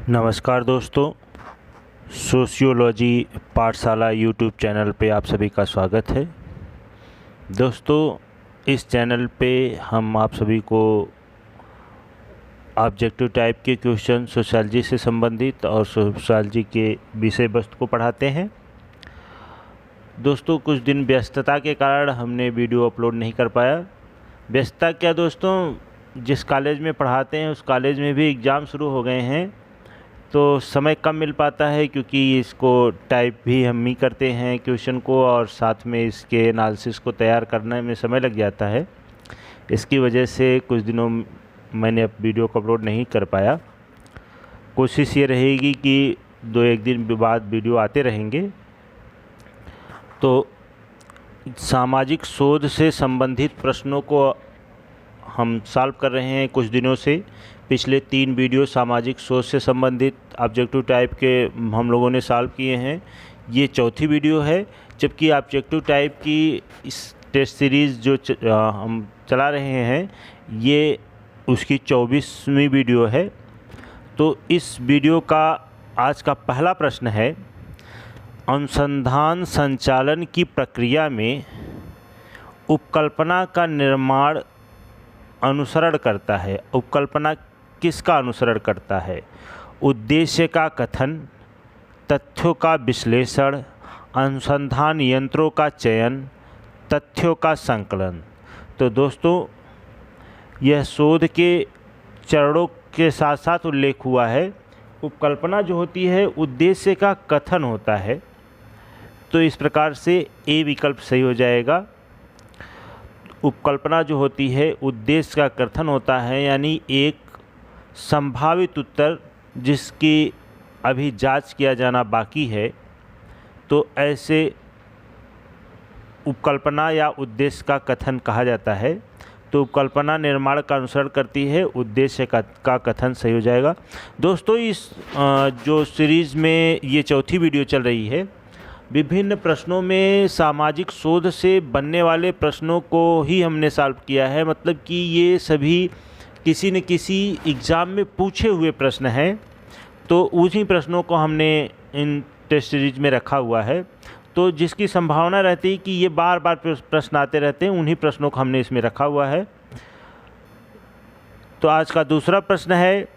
नमस्कार दोस्तों, सोशियोलॉजी पाठशाला यूट्यूब चैनल पे आप सभी का स्वागत है। दोस्तों, इस चैनल पे हम आप सभी को ऑब्जेक्टिव टाइप के क्वेश्चन सोशियोलॉजी से संबंधित और सोशियोलॉजी के विषय वस्तु को पढ़ाते हैं। दोस्तों, कुछ दिन व्यस्तता के कारण हमने वीडियो अपलोड नहीं कर पाया। व्यस्तता क्या दोस्तों, जिस कॉलेज में पढ़ाते हैं उस कॉलेज में भी एग्ज़ाम शुरू हो गए हैं, तो समय कम मिल पाता है क्योंकि इसको टाइप भी हम ही करते हैं क्वेश्चन को, और साथ में इसके एनालिसिस को तैयार करने में समय लग जाता है। इसकी वजह से कुछ दिनों मैंने अब वीडियो को अपलोड नहीं कर पाया। कोशिश ये रहेगी कि 2-1 दिन बाद वीडियो आते रहेंगे। तो सामाजिक शोध से संबंधित प्रश्नों को हम सॉल्व कर रहे हैं कुछ दिनों से। पिछले 3 वीडियो सामाजिक शोध से संबंधित ऑब्जेक्टिव टाइप के हम लोगों ने सॉल्व किए हैं। ये चौथी वीडियो है, जबकि ऑब्जेक्टिव टाइप की इस टेस्ट सीरीज़ जो हम चला रहे हैं ये उसकी 24वीं वीडियो है। तो इस वीडियो का आज का पहला प्रश्न है, अनुसंधान संचालन की प्रक्रिया में उपकल्पना का निर्माण अनुसरण करता है। उपकल्पना किसका अनुसरण करता है? उद्देश्य का कथन, तथ्यों का विश्लेषण, अनुसंधान यंत्रों का चयन, तथ्यों का संकलन। तो दोस्तों, यह शोध के चरणों के साथ साथ उल्लेख हुआ है। उपकल्पना जो होती है उद्देश्य का कथन होता है, तो इस प्रकार से ए विकल्प सही हो जाएगा। उपकल्पना जो होती है उद्देश्य का कथन होता है, यानी एक संभावित उत्तर जिसकी अभी जांच किया जाना बाकी है, तो ऐसे उपकल्पना या उद्देश्य का कथन कहा जाता है। तो उपकल्पना निर्माण का अनुसरण करती है, उद्देश्य का कथन सही हो जाएगा। दोस्तों, इस जो सीरीज़ में ये चौथी वीडियो चल रही है, विभिन्न प्रश्नों में सामाजिक शोध से बनने वाले प्रश्नों को ही हमने सॉल्व किया है। मतलब कि ये सभी किसी न किसी एग्ज़ाम में पूछे हुए प्रश्न हैं, तो उन्हीं प्रश्नों को हमने इन टेस्ट सीरीज में रखा हुआ है। तो जिसकी संभावना रहती है कि ये बार बार प्रश्न आते रहते हैं, उन्हीं प्रश्नों को हमने इसमें रखा हुआ है। तो आज का दूसरा प्रश्न है,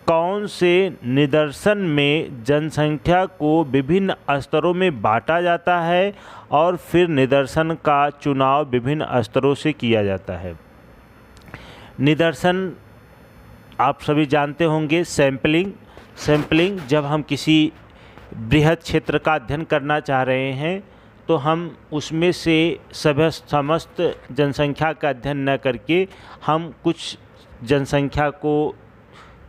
कौन से निदर्शन में जनसंख्या को विभिन्न स्तरों में बांटा जाता है और फिर निदर्शन का चुनाव विभिन्न स्तरों से किया जाता है? निदर्शन आप सभी जानते होंगे, सैंपलिंग जब हम किसी बृहद क्षेत्र का अध्ययन करना चाह रहे हैं, तो हम उसमें से समस्त जनसंख्या का अध्ययन न करके हम कुछ जनसंख्या को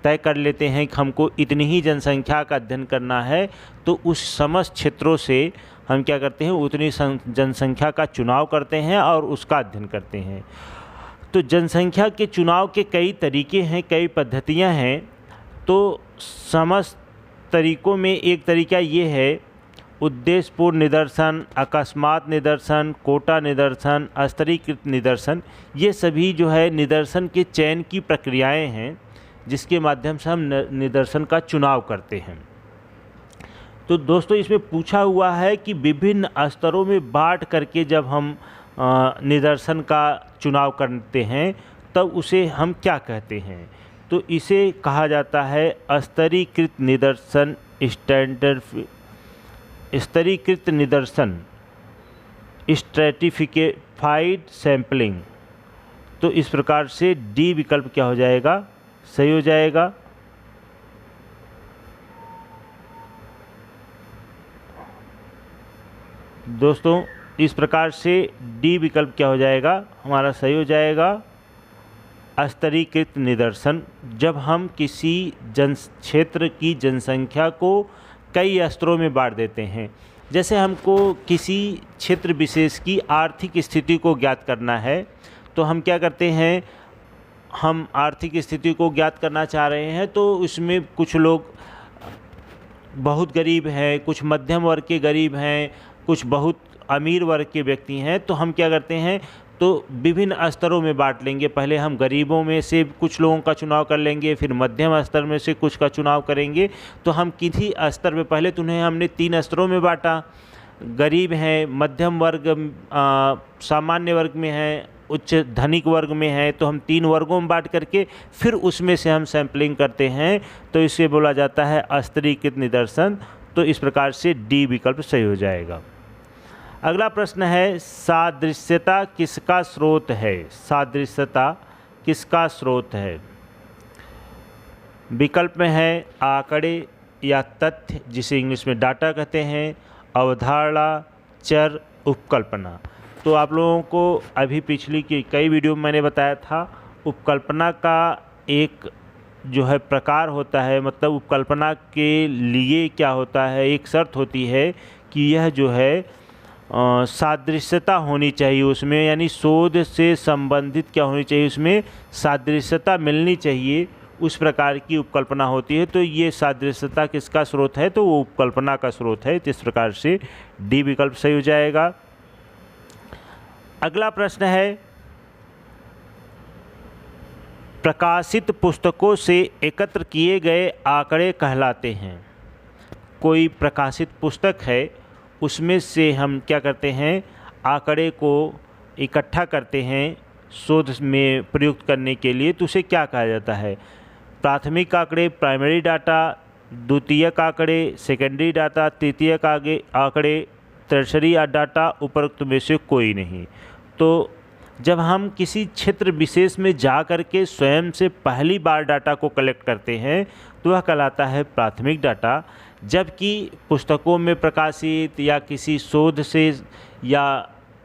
तय कर लेते हैं कि हमको इतनी ही जनसंख्या का अध्ययन करना है, तो उस समस्त क्षेत्रों से हम क्या करते हैं, उतनी जनसंख्या का चुनाव करते हैं और उसका अध्ययन करते हैं। तो जनसंख्या के चुनाव के कई तरीके हैं, कई पद्धतियां हैं। तो समस्त तरीकों में एक तरीका ये है, उद्देश्यपूर्ण निदर्शन, अकस्मात निदर्शन, कोटा निदर्शन, स्तरीकृत निदर्शन। ये सभी जो है निदर्शन के चयन की प्रक्रियाएं हैं, जिसके माध्यम से हम निदर्शन का चुनाव करते हैं। तो दोस्तों, इसमें पूछा हुआ है कि विभिन्न स्तरों में बांट करके जब हम निदर्शन का चुनाव करते हैं, तब उसे हम क्या कहते हैं? तो इसे कहा जाता है स्तरीकृत निदर्शन, स्तरीकृत निदर्शन, स्ट्रैटिफाइड सैंपलिंग। तो इस प्रकार से डी विकल्प क्या हो जाएगा, सही हो जाएगा। दोस्तों, इस प्रकार से डी विकल्प क्या हो जाएगा, हमारा सही हो जाएगा। स्तरीकृत निदर्शन, जब हम किसी क्षेत्र की जनसंख्या को कई स्तरों में बांट देते हैं। जैसे हमको किसी क्षेत्र विशेष की आर्थिक स्थिति को ज्ञात करना है, तो हम क्या करते हैं, हम आर्थिक स्थिति को ज्ञात करना चाह रहे हैं, तो उसमें कुछ लोग बहुत गरीब हैं, कुछ मध्यम वर्ग के गरीब हैं, कुछ बहुत अमीर वर्ग के व्यक्ति हैं। तो हम क्या करते हैं, तो विभिन्न स्तरों में बांट लेंगे। पहले हम गरीबों में से कुछ लोगों का चुनाव कर लेंगे, फिर मध्यम स्तर में से कुछ का चुनाव करेंगे। तो हम किसी स्तर में पहले तो उन्हें हमने 3 स्तरों में बांटा, गरीब हैं, मध्यम वर्ग, सामान्य वर्ग में हैं, उच्च धनिक वर्ग में है। तो हम 3 वर्गों में बांट करके फिर उसमें से हम सैंपलिंग करते हैं, तो इसे बोला जाता है स्तरीकृत निदर्शन। तो इस प्रकार से डी विकल्प सही हो जाएगा। अगला प्रश्न है, सादृश्यता किसका स्रोत है? सादृश्यता किसका स्रोत है? विकल्प में है आंकड़े या तथ्य, जिसे इंग्लिश में डाटा कहते हैं, अवधारणा, चर, उपकल्पना। तो आप लोगों को अभी पिछली की कई वीडियो में मैंने बताया था, उपकल्पना का एक जो है प्रकार होता है, मतलब उपकल्पना के लिए क्या होता है, एक शर्त होती है कि यह जो है सादृश्यता होनी चाहिए उसमें, यानी शोध से संबंधित क्या होनी चाहिए, उसमें सादृश्यता मिलनी चाहिए, उस प्रकार की उपकल्पना होती है। तो ये सादृश्यता किसका स्रोत है? तो वो उपकल्पना का स्रोत है। तो इस प्रकार से डी विकल्प सही हो जाएगा। अगला प्रश्न है, प्रकाशित पुस्तकों से एकत्र किए गए आंकड़े कहलाते हैं। कोई प्रकाशित पुस्तक है, उसमें से हम क्या करते हैं, आंकड़े को इकट्ठा करते हैं शोध में प्रयुक्त करने के लिए, तो उसे क्या कहा जाता है? प्राथमिक आंकड़े, प्राइमरी डाटा, द्वितीयक आंकड़े, सेकेंडरी डाटा, तृतीयक आंकड़े, टर्शरी डाटा, उपरोक्त में से कोई नहीं। तो जब हम किसी क्षेत्र विशेष में जा कर के स्वयं से पहली बार डाटा को कलेक्ट करते हैं तो वह कहलाता है प्राथमिक डाटा। जबकि पुस्तकों में प्रकाशित या किसी शोध से या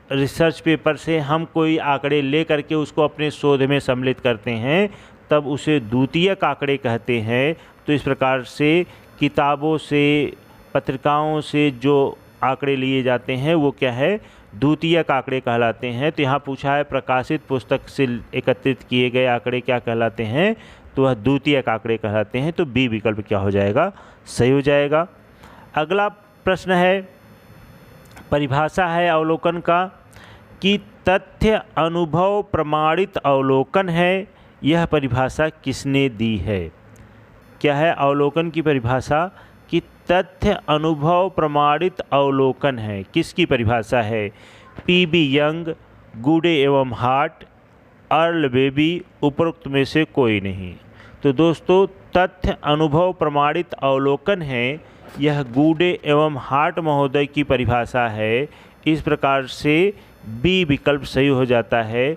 रिसर्च पेपर से हम कोई आंकड़े ले करके उसको अपने शोध में सम्मिलित करते हैं, तब उसे द्वितीयक आंकड़े कहते हैं। तो इस प्रकार से किताबों से, पत्रिकाओं से जो आंकड़े लिए जाते हैं वो क्या है, द्वितीयक आंकड़े कहलाते हैं। तो यहाँ पूछा है प्रकाशित पुस्तक से एकत्रित किए गए आंकड़े क्या कहलाते हैं? तो वह द्वितीयक आंकड़े कहलाते हैं। तो बी विकल्प क्या हो जाएगा, सही हो जाएगा। अगला प्रश्न है, परिभाषा है अवलोकन का कि तथ्य अनुभव प्रमाणित अवलोकन है। यह परिभाषा किसने दी है? क्या है अवलोकन की परिभाषा? कि तथ्य अनुभव प्रमाणित अवलोकन है। किसकी परिभाषा है? पी.बी. यंग, गुडे एवं हार्ट, अर्ल बेबी, उपरोक्त में से कोई नहीं। तो दोस्तों, तथ्य अनुभव प्रमाणित अवलोकन है, यह गुडे एवं हार्ट महोदय की परिभाषा है। इस प्रकार से बी विकल्प सही हो जाता है।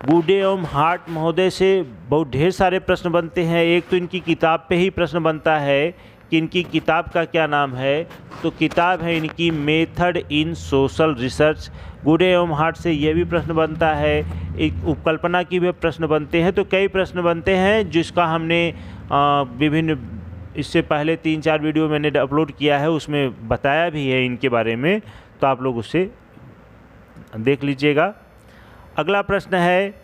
गुडे एवं हार्ट महोदय से बहुत ढेर सारे प्रश्न बनते हैं। एक तो इनकी किताब पे ही प्रश्न बनता है कि इनकी किताब का क्या नाम है। तो किताब है इनकी मेथड इन सोशल रिसर्च। गुडे एवं हार्ट से यह भी प्रश्न बनता है, एक उपकल्पना की भी प्रश्न बनते हैं। तो कई प्रश्न बनते हैं जिसका हमने विभिन्न इससे पहले 3-4 वीडियो मैंने अपलोड किया है, उसमें बताया भी है इनके बारे में, तो आप लोग उससे देख लीजिएगा। अगला प्रश्न है,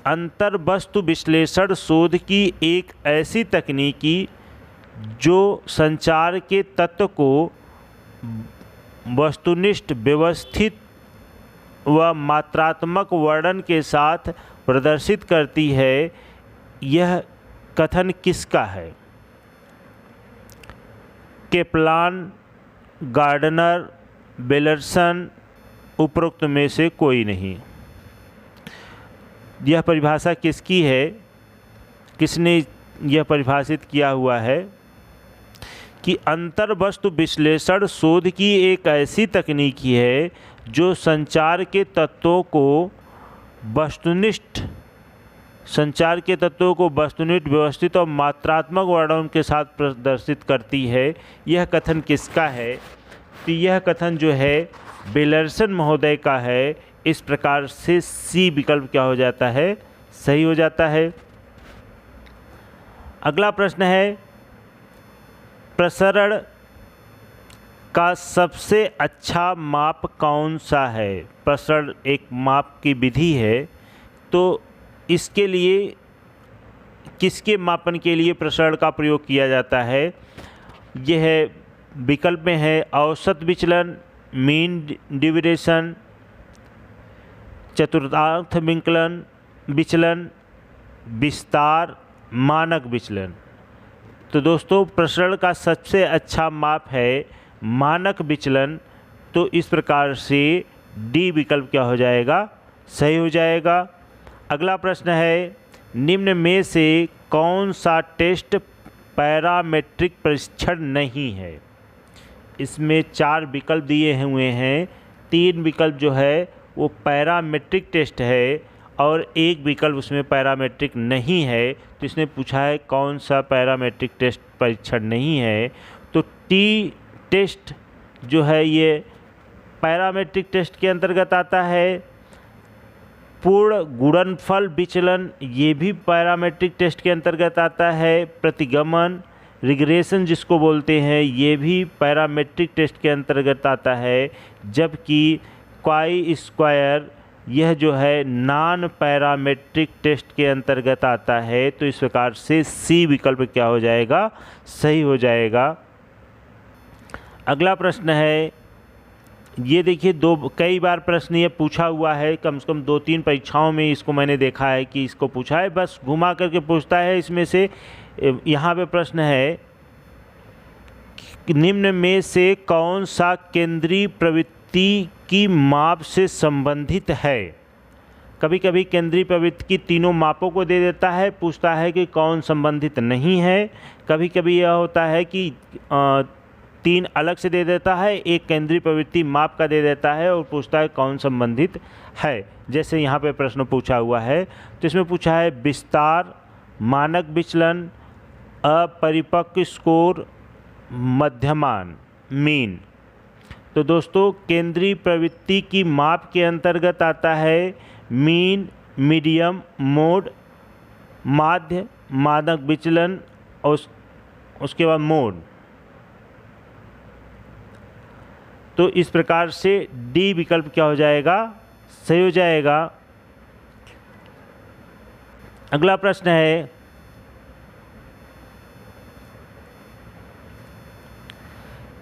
अंतर्वस्तु विश्लेषण शोध की एक ऐसी तकनीकी जो संचार के तत्व को वस्तुनिष्ठ, व्यवस्थित व मात्रात्मक वर्णन के साथ प्रदर्शित करती है, यह कथन किसका है? केपलान, गार्डनर, बेलरसन, उपरोक्त में से कोई नहीं। यह परिभाषा किसकी है? किसने यह परिभाषित किया हुआ है कि अंतर्वस्तु विश्लेषण शोध की एक ऐसी तकनीकी है जो संचार के तत्वों को वस्तुनिष्ठ, व्यवस्थित और मात्रात्मक वर्णन के साथ प्रदर्शित करती है। यह कथन किसका है? तो यह कथन जो है बेलरसन महोदय का है। इस प्रकार से सी विकल्प क्या हो जाता है, सही हो जाता है। अगला प्रश्न है, प्रसरण का सबसे अच्छा माप कौन सा है? प्रसरण एक माप की विधि है, तो इसके लिए किसके मापन के लिए प्रसरण का प्रयोग किया जाता है? यह विकल्प में है औसत विचलन, मीन डिविएशन, चतुर्थांश विचलन, विस्तार, मानक विचलन। तो दोस्तों प्रसरण का सबसे अच्छा माप है मानक विचलन। तो इस प्रकार से डी विकल्प क्या हो जाएगा, सही हो जाएगा। अगला प्रश्न है, निम्न में से कौन सा टेस्ट पैरामेट्रिक परीक्षण नहीं है। इसमें 4 विकल्प दिए हुए हैं, 3 विकल्प जो है वो पैरामेट्रिक टेस्ट है और 1 विकल्प उसमें पैरामेट्रिक नहीं है। तो इसने पूछा है कौन सा पैरामेट्रिक टेस्ट परीक्षण नहीं है। तो टी टेस्ट जो है ये पैरामेट्रिक टेस्ट के अंतर्गत आता है। पूर्ण गुणनफल विचलन ये भी पैरामेट्रिक टेस्ट के अंतर्गत आता है। प्रतिगमन रिग्रेशन जिसको बोलते हैं ये भी पैरामेट्रिक टेस्ट के अंतर्गत आता है। जबकि क्वाई स्क्वायर यह जो है नॉन पैरामेट्रिक टेस्ट के अंतर्गत आता है। तो इस प्रकार से सी विकल्प क्या हो जाएगा, सही हो जाएगा। अगला प्रश्न है, ये देखिए कई बार प्रश्न ये पूछा हुआ है, कम से कम 2-3 परीक्षाओं में इसको मैंने देखा है कि इसको पूछा है, बस घुमा करके पूछता है। इसमें से यहाँ पे प्रश्न है, निम्न में से कौन सा केंद्रीय प्रवृत्ति की माप से संबंधित है। कभी कभी केंद्रीय प्रवृत्ति की तीनों मापों को दे देता है, पूछता है कि कौन संबंधित नहीं है। कभी कभी यह होता है कि 3 अलग से दे देता है, एक केंद्रीय प्रवृत्ति माप का दे देता है और पूछता है कौन संबंधित है। जैसे यहाँ पे प्रश्न पूछा हुआ है, तो इसमें पूछा है विस्तार, मानक विचलन, अपरिपक्व स्कोर, मध्यमान मीन। तो दोस्तों केंद्रीय प्रवृत्ति की माप के अंतर्गत आता है मीन, मीडियम, मोड, माध्य, मानक विचलन और उसके बाद मोड। तो इस प्रकार से डी विकल्प क्या हो जाएगा, सही हो जाएगा। अगला प्रश्न है,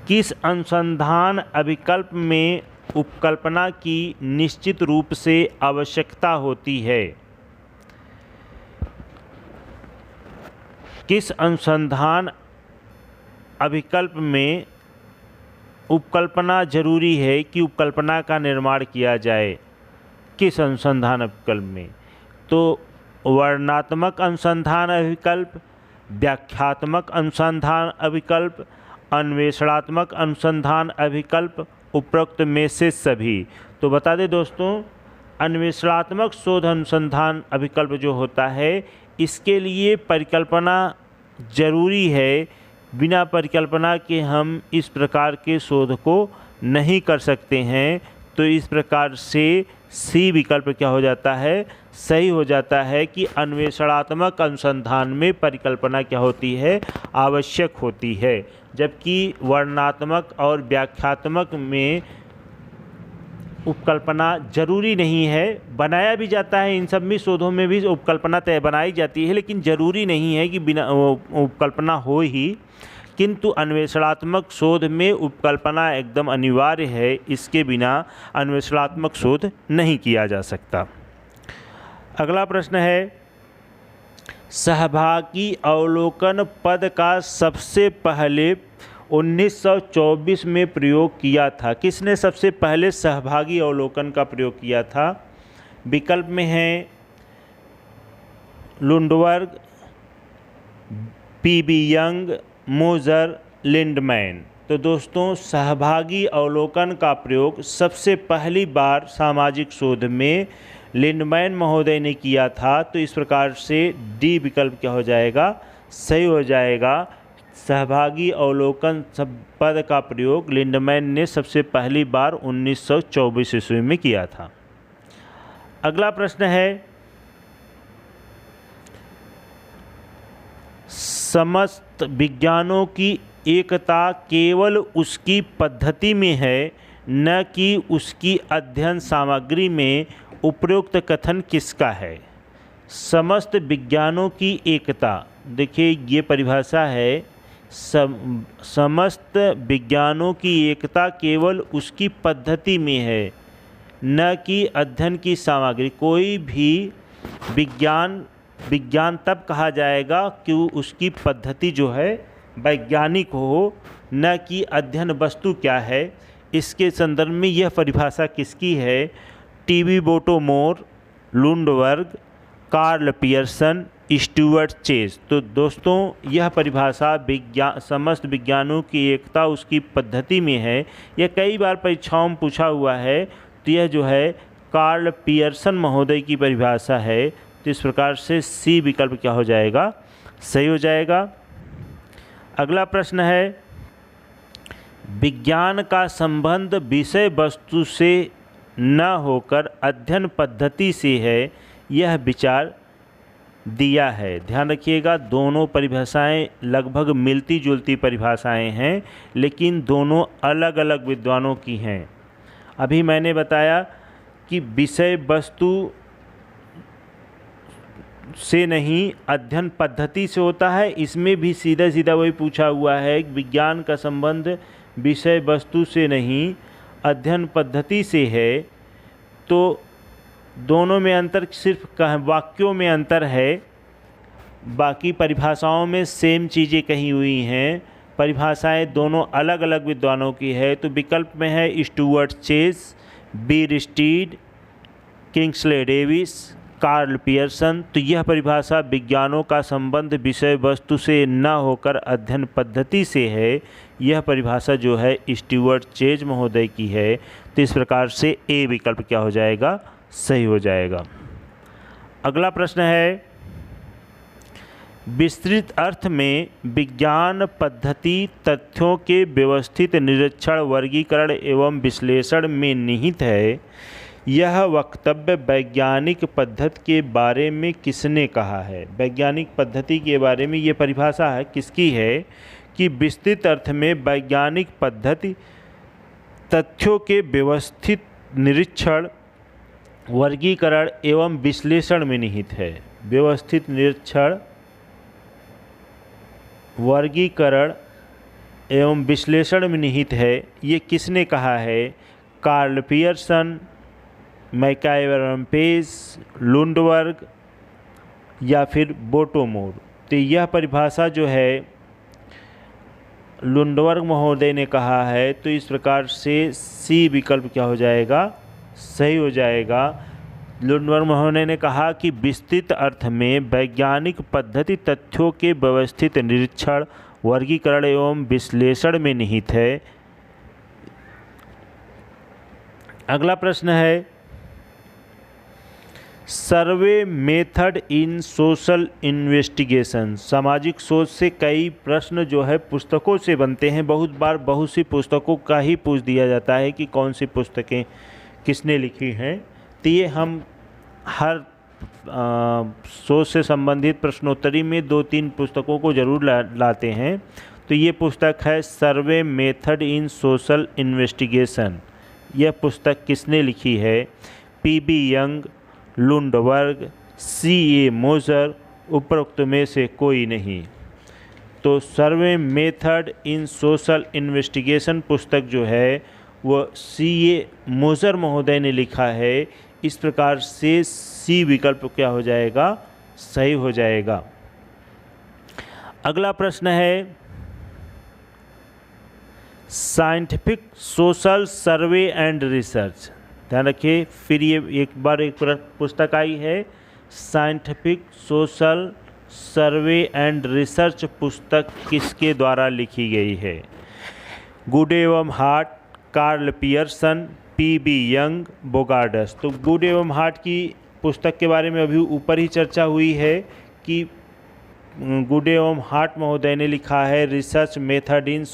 किस अनुसंधान अभिकल्प में उपकल्पना की निश्चित रूप से आवश्यकता होती है। किस अनुसंधान अभिकल्प में उपकल्पना जरूरी है कि उपकल्पना का निर्माण किया जाए। किस अनुसंधान अभिकल्प में, तो वर्णनात्मक अनुसंधान अभिकल्प, व्याख्यात्मक अनुसंधान अभिकल्प, अन्वेषणात्मक अनुसंधान अभिकल्प, उपरोक्त में से सभी। तो बता दें दोस्तों, अन्वेषणात्मक शोध अनुसंधान अभिकल्प जो होता है इसके लिए परिकल्पना जरूरी है। बिना परिकल्पना के हम इस प्रकार के शोध को नहीं कर सकते हैं। तो इस प्रकार से सी विकल्प क्या हो जाता है, सही हो जाता है कि अन्वेषणात्मक अनुसंधान में परिकल्पना क्या होती है, आवश्यक होती है। जबकि वर्णनात्मक और व्याख्यात्मक में उपकल्पना जरूरी नहीं है। बनाया भी जाता है, इन सब में शोधों में भी उपकल्पना तय बनाई जाती है, लेकिन ज़रूरी नहीं है कि बिना उपकल्पना हो ही। किंतु अन्वेषणात्मक शोध में उपकल्पना एकदम अनिवार्य है, इसके बिना अन्वेषणात्मक शोध नहीं किया जा सकता। अगला प्रश्न है, सहभागी अवलोकन पद का सबसे पहले 1924 में प्रयोग किया था। किसने सबसे पहले सहभागी अवलोकन का प्रयोग किया था। विकल्प में है लुंडबर्ग, पी.बी. यंग, मोजर, लिंडमैन। तो दोस्तों सहभागी अवलोकन का प्रयोग सबसे पहली बार सामाजिक शोध में लिंडमैन महोदय ने किया था। तो इस प्रकार से डी विकल्प क्या हो जाएगा, सही हो जाएगा। सहभागी अवलोकन पद का प्रयोग लिंडमैन ने सबसे पहली बार 1924 ईस्वी में किया था। अगला प्रश्न है, समस्त विज्ञानों की एकता केवल उसकी पद्धति में है, न कि उसकी अध्ययन सामग्री में। उपरोक्त कथन किसका है। समस्त विज्ञानों की एकता, देखिए ये परिभाषा है, समस्त विज्ञानों की एकता केवल उसकी पद्धति में है, न कि अध्ययन की सामग्री। कोई भी विज्ञान तब कहा जाएगा कि उसकी पद्धति जो है वैज्ञानिक हो, न कि अध्ययन वस्तु क्या है। इसके संदर्भ में यह परिभाषा किसकी है? T B Bottomore, Lundberg, Karl Pearson, Stuart Chase. तो दोस्तों यह परिभाषा समस्त विज्ञानों की एकता उसकी पद्धति में है। यह कई बार परीक्षाओं में पूछा हुआ है। तो यह जो है कार्ल पियर्सन महोदय की परिभाषा है। तो इस प्रकार से सी विकल्प क्या हो जाएगा? सही हो जाएगा। अगला प्रश्न है, विज्ञान का संबंध विषय वस्तु से न होकर अध्ययन पद्धति से है, यह विचार दिया है। ध्यान रखिएगा, दोनों परिभाषाएं लगभग मिलती जुलती परिभाषाएं हैं, लेकिन दोनों अलग अलग विद्वानों की हैं। अभी मैंने बताया कि विषय वस्तु से नहीं, अध्ययन पद्धति से होता है। इसमें भी सीधा सीधा वही पूछा हुआ है, विज्ञान का संबंध विषय वस्तु से नहीं, अध्ययन पद्धति से है। तो दोनों में अंतर सिर्फ वाक्यों में अंतर है, बाकी परिभाषाओं में सेम चीज़ें कही हुई हैं। परिभाषाएं दोनों अलग अलग विद्वानों की है। तो विकल्प में है Stuart Chase, B Steed, Kingsley Davis, Karl Pearson. तो यह परिभाषा विज्ञानों का संबंध विषय वस्तु से न होकर अध्ययन पद्धति से है, यह परिभाषा जो है स्टुअर्ट चेज महोदय की है। तो इस प्रकार से ए विकल्प क्या हो जाएगा? सही हो जाएगा। अगला प्रश्न है, विस्तृत अर्थ में विज्ञान पद्धति तथ्यों के व्यवस्थित निरीक्षण, वर्गीकरण एवं विश्लेषण में निहित है। यह वक्तव्य वैज्ञानिक पद्धति के बारे में किसने कहा है? वैज्ञानिक पद्धति के बारे में ये परिभाषा है किसकी है कि विस्तृत अर्थ में वैज्ञानिक पद्धति तथ्यों के व्यवस्थित निरीक्षण, वर्गीकरण एवं विश्लेषण में निहित है। व्यवस्थित निरीक्षण, वर्गीकरण एवं विश्लेषण में निहित है। ये किसने कहा है? Karl Pearson, MacIver Page, Lundberg या फिर बोटोमोर। तो यह परिभाषा जो है लुंडबर्ग महोदय ने कहा है। तो इस प्रकार से सी विकल्प क्या हो जाएगा? सही हो जाएगा। लुंडबर्ग महोदय ने कहा कि विस्तृत अर्थ में वैज्ञानिक पद्धति तथ्यों के व्यवस्थित निरीक्षण, वर्गीकरण एवं विश्लेषण में निहित है। अगला प्रश्न है, survey method in social investigation. सामाजिक शोध से कई प्रश्न जो है पुस्तकों से बनते हैं। बहुत बार बहुत सी पुस्तकों का ही पूछ दिया जाता है कि कौन सी पुस्तकें किसने लिखी हैं। तो ये हम हर शोध से संबंधित प्रश्नोत्तरी में 2-3 पुस्तकों को ज़रूर लाते हैं। तो ये पुस्तक है survey method in social investigation. यह पुस्तक किसने लिखी है? पी.बी. Young, Lundberg, C.A. मोजर, उपरोक्त में से कोई नहीं। तो survey method in social investigation पुस्तक जो है वो C.A. मोजर महोदय ने लिखा है। इस प्रकार से सी विकल्प क्या हो जाएगा? सही हो जाएगा। अगला प्रश्न है, scientific social survey and research. ध्यान रखिए, फिर ये एक पुस्तक आई है, scientific social survey and research पुस्तक किसके द्वारा लिखी गई है? गुड एवं Hatt, Karl Pearson, P B. Young, Bogardus. तो गुड एवं हार्ट की पुस्तक के बारे में अभी ऊपर ही चर्चा हुई है कि गुड एवं हार्ट महोदय ने लिखा है research method in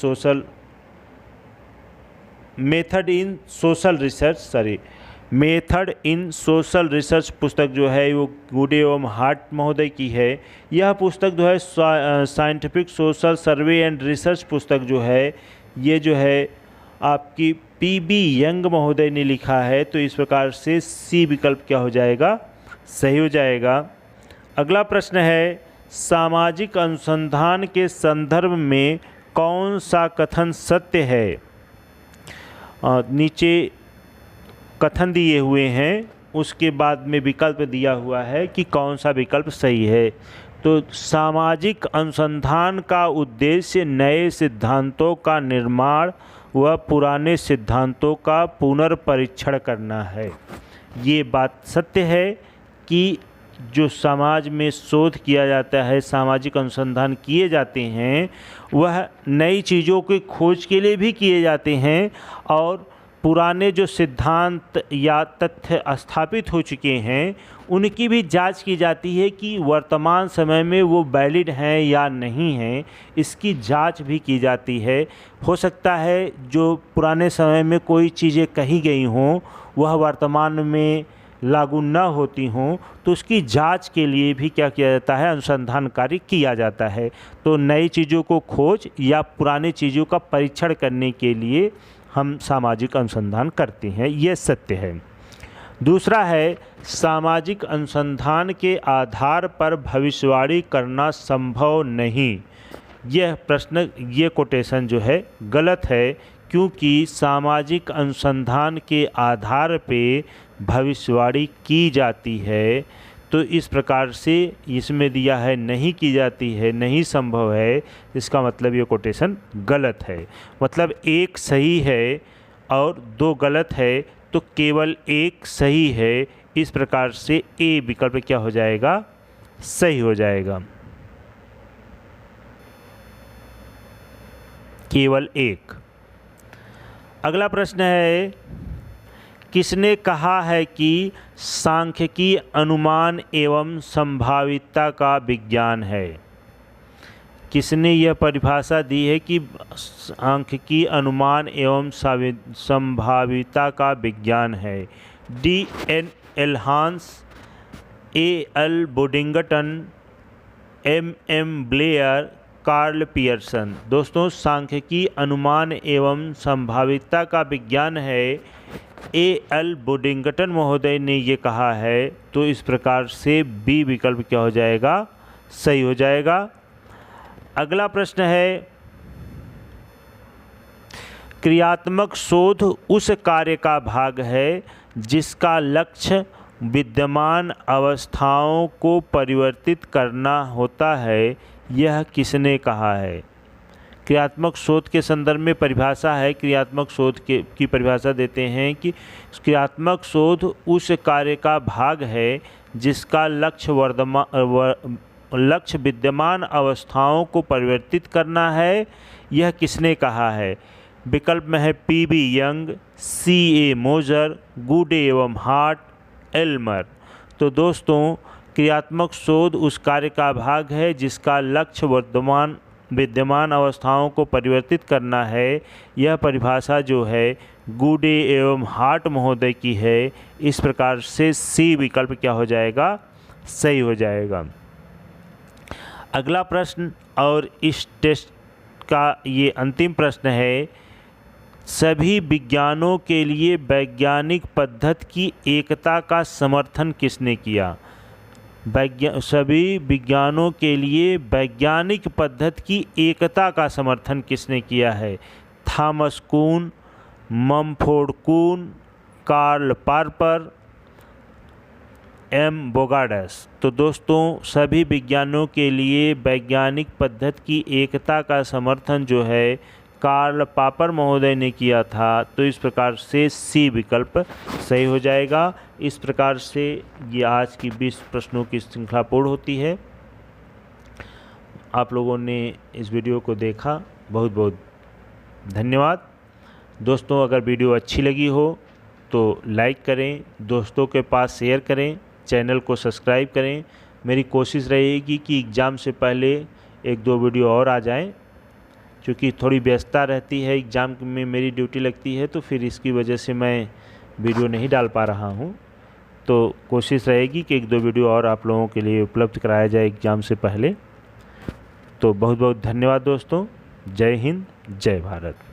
social research पुस्तक जो है वो गुड एवं हार्ट महोदय की है। यह पुस्तक जो है scientific social survey and research पुस्तक जो है ये जो है आपकी पी.बी. यंग महोदय ने लिखा है। तो इस प्रकार से सी विकल्प क्या हो जाएगा? सही हो जाएगा। अगला प्रश्न है, सामाजिक अनुसंधान के संदर्भ में कौन सा कथन सत्य है? नीचे कथन दिए हुए हैं, उसके बाद में विकल्प दिया हुआ है कि कौन सा विकल्प सही है। तो सामाजिक अनुसंधान का उद्देश्य नए सिद्धांतों का निर्माण व पुराने सिद्धांतों का पुनर्परीक्षण करना है। ये बात सत्य है कि जो समाज में शोध किया जाता है, सामाजिक अनुसंधान किए जाते हैं, वह नई चीज़ों की खोज के लिए भी किए जाते हैं और पुराने जो सिद्धांत या तथ्य स्थापित हो चुके हैं उनकी भी जांच की जाती है कि वर्तमान समय में वो वैलिड हैं या नहीं हैं, इसकी जांच भी की जाती है। हो सकता है जो पुराने समय में कोई चीज़ें कही गई हों वह वर्तमान में लागू न होती हों, तो उसकी जांच के लिए भी क्या किया जाता है, अनुसंधान कार्य किया जाता है। तो नई चीज़ों को खोज या पुरानी चीज़ों का परीक्षण करने के लिए हम सामाजिक अनुसंधान करते हैं, यह सत्य है। दूसरा है, सामाजिक अनुसंधान के आधार पर भविष्यवाणी करना संभव नहीं। यह प्रश्न, ये कोटेशन जो है गलत है, क्योंकि सामाजिक अनुसंधान के आधार पे भविष्यवाणी की जाती है। तो इस प्रकार से इसमें दिया है नहीं की जाती है, नहीं संभव है, इसका मतलब ये कोटेशन गलत है। मतलब एक सही है और दो गलत है, तो केवल एक सही है। इस प्रकार से ए विकल्प क्या हो जाएगा, सही हो जाएगा। केवल एक। अगला प्रश्न है, किसने कहा है कि सांख्यिकी अनुमान एवं संभावितता का विज्ञान है? किसने यह परिभाषा दी है कि सांख्यिकी अनुमान एवं संभावितता का विज्ञान है? D N Elhance, A L Boddington, M M Blair, Karl Pearson. दोस्तों, सांख्यिकी अनुमान एवं संभावितता का विज्ञान है, ए एल बोडिंगटन महोदय ने ये कहा है। तो इस प्रकार से बी विकल्प क्या हो जाएगा, सही हो जाएगा। अगला प्रश्न है, क्रियात्मक शोध उस कार्य का भाग है जिसका लक्ष्य विद्यमान अवस्थाओं को परिवर्तित करना होता है। यह किसने कहा है? क्रियात्मक शोध के संदर्भ में परिभाषा है, क्रियात्मक शोध की परिभाषा देते हैं कि क्रियात्मक शोध उस कार्य का भाग है जिसका लक्ष्य विद्यमान अवस्थाओं को परिवर्तित करना है। यह किसने कहा है? विकल्प में है पी बी यंग, सी ए मोजर, गुडे एवं हार्ट, एल्मर। तो दोस्तों, क्रियात्मक शोध उस कार्य का भाग है जिसका लक्ष्य विद्यमान अवस्थाओं को परिवर्तित करना है। यह परिभाषा जो है गुडे एवं हार्ट महोदय की है। इस प्रकार से सी विकल्प क्या हो जाएगा, सही हो जाएगा। अगला प्रश्न और इस टेस्ट का ये अंतिम प्रश्न है, सभी विज्ञानों के लिए वैज्ञानिक पद्धति की एकता का समर्थन किसने किया? सभी विज्ञानों के लिए वैज्ञानिक पद्धति की एकता का समर्थन किसने किया है? थॉमस कून, मम्फोर्ड कून, कार्ल पार्पर, एम बोगाडस। तो दोस्तों, सभी विज्ञानों के लिए वैज्ञानिक पद्धति की एकता का समर्थन जो है कार्ल पापर महोदय ने किया था। तो इस प्रकार से सी विकल्प सही हो जाएगा। इस प्रकार से ये आज की 20 प्रश्नों की श्रृंखला पूर्ण होती है। आप लोगों ने इस वीडियो को देखा, बहुत बहुत धन्यवाद। दोस्तों, अगर वीडियो अच्छी लगी हो तो लाइक करें, दोस्तों के पास शेयर करें, चैनल को सब्सक्राइब करें। मेरी कोशिश रहेगी कि एग्ज़ाम से पहले 1-2 वीडियो और आ जाएं, क्योंकि थोड़ी व्यस्तता रहती है, एग्ज़ाम में मेरी ड्यूटी लगती है, तो फिर इसकी वजह से मैं वीडियो नहीं डाल पा रहा हूं। तो कोशिश रहेगी कि 1-2 वीडियो और आप लोगों के लिए उपलब्ध कराया जाए एग्ज़ाम से पहले। तो बहुत बहुत धन्यवाद दोस्तों। जय हिंद, जय भारत।